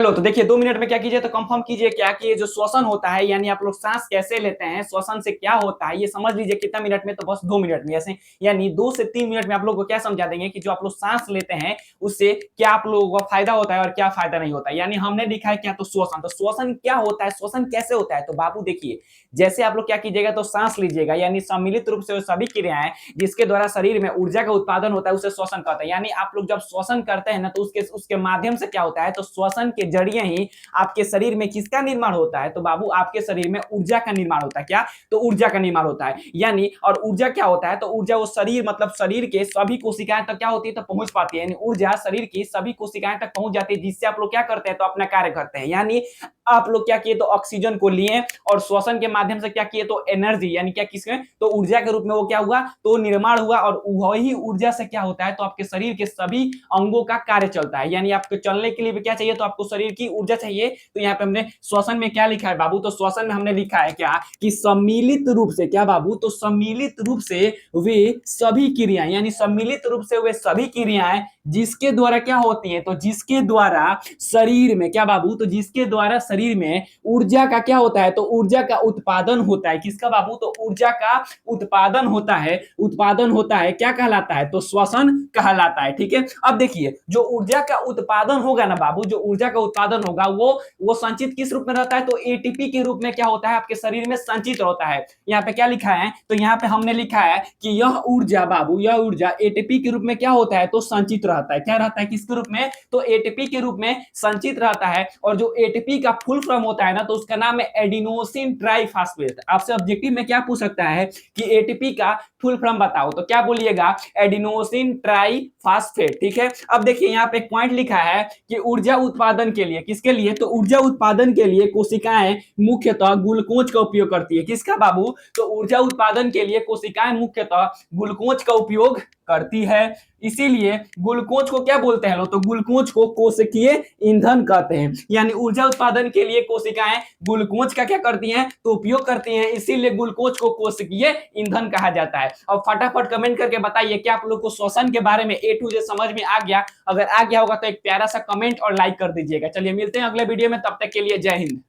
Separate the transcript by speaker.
Speaker 1: चलो तो देखिए 2 मिनट में क्या कीजिए तो कंफर्म कीजिए क्या कि ये जो श्वसन होता है यानी आप लोग सांस कैसे लेते हैं, श्वसन से क्या होता है ये समझ लीजिए कितना मिनट में, तो बस 2 मिनट में। ऐसे यानी 2 से 3 मिनट में आप लोग को क्या समझा देंगे कि जो आप लोग सांस लेते हैं उससे क्या आप लोगों को फायदा होता है और क्या फायदा नहीं होता है। यानी हमने लिखा है क्या, तो श्वसन। तो श्वसन क्या होता है, श्वसन कैसे होता है, तो बाबू देखिए जैसे आप लोग क्या कीजिएगा तो सांस लीजिएगा यानी सम्मिलित रूप से वो सभी क्रियाएं जिसके द्वारा शरीर में ऊर्जा का उत्पादन होता है उसे श्वसन कहते हैं। यानी आप लोग जब श्वसन करते हैं ना तो उसके उसके माध्यम से क्या होता है, तो श्वसन के जरिए ही आपके शरीर में किसका निर्माण होता है, तो बाबू आपके शरीर में ऊर्जा का निर्माण होता है। क्या, तो ऊर्जा का निर्माण होता है। यानी और ऊर्जा क्या होता है, तो ऊर्जा वो शरीर मतलब शरीर के सभी कोशिकाएं तक क्या होती है, तो पहुंच पाती है। यानी ऊर्जा शरीर की सभी कोशिकाएं तक पहुंच जाती है जिससे आप लोग क्या करते हैं, तो अपना कार्य करते हैं। यानी आप लोग क्या किए, तो ऑक्सीजन को लिए और श्वसन के माध्यम से क्या किए, तो एनर्जी यानी क्या किसके, तो ऊर्जा के रूप में वो क्या हुआ, तो निर्माण हुआ। और वही ऊर्जा से क्या होता है, तो आपके शरीर के सभी अंगों का कार्य चलता है। यानी आपको चलने के लिए भी क्या चाहिए, तो आपको शरीर की ऊर्जा चाहिए। तो यहाँ पे हमने श्वसन में क्या लिखा है बाबू, तो श्वसन में हमने लिखा है क्या कि सम्मिलित रूप से, क्या बाबू, तो सम्मिलित रूप से वे सभी क्रियाएं, यानी सम्मिलित रूप से वे सभी क्रियाएं जिसके द्वारा क्या होती है, तो जिसके द्वारा शरीर में क्या बाबू, तो जिसके द्वारा शरीर में ऊर्जा का क्या होता है, तो ऊर्जा का उत्पादन होता है। किसका बाबू, तो ऊर्जा का उत्पादन होता है। उत्पादन होता है क्या कहलाता है, तो श्वसन कहलाता है। ठीक है, अब देखिए जो ऊर्जा का उत्पादन होगा ना बाबू, जो ऊर्जा का उत्पादन होगा वो संचित किस रूप में रहता है, तो एटीपी के रूप में क्या होता है, आपके शरीर में संचित होता है। यहाँ पे क्या लिखा है, तो यहाँ पे हमने लिखा है कि यह ऊर्जा बाबू, यह ऊर्जा एटीपी के रूप में क्या होता है, तो संचित रहता है। क्या रहता है, किसके रूप में, तो एटीपी के रूप में संचित रहता है। और जो एटीपी का फुल फॉर्म होता है ना, तो उसका नाम है एडिनोसिन ट्राइफॉस्फेट। आपसे ऑब्जेक्टिव में क्या पूछ सकता है कि एटीपी का फुल फॉर्म बताओ, तो क्या बोलिएगा, एडिनोसिन ट्राइफॉस्फेट। ठीक है, अब देखिए यहाँ पे एक पॉइंट लिखा है कि ऊर्जा उत्पादन के लिए, किसके लिए, तो ऊर्जा उत्पादन के लिए कोशिकाएं मुख्यतः ग्लूकोज का उपयोग करती है। किसका बाबू, तो ऊर्जा उत्पादन के लिए कोशिकाएं मुख्यतः ग्लूकोज का उपयोग करती है। इसीलिए ग्लूकोज को क्या बोलते हैं लोग, तो ग्लूकोज को कोशिकीय ईंधन कहते हैं। यानी ऊर्जा उत्पादन के लिए कोशिकाएं ग्लूकोज का क्या करती हैं, तो उपयोग करती हैं। इसीलिए ग्लूकोज को कोशिकीय ईंधन कहा जाता है। और फटाफट कमेंट करके बताइए क्या आप लोग को श्वसन के बारे में ए टू जेड समझ में आ गया। अगर आ गया होगा तो एक प्यारा सा कमेंट और लाइक कर दीजिएगा। चलिए मिलते हैं अगले वीडियो में, तब तक के लिए जय हिंद।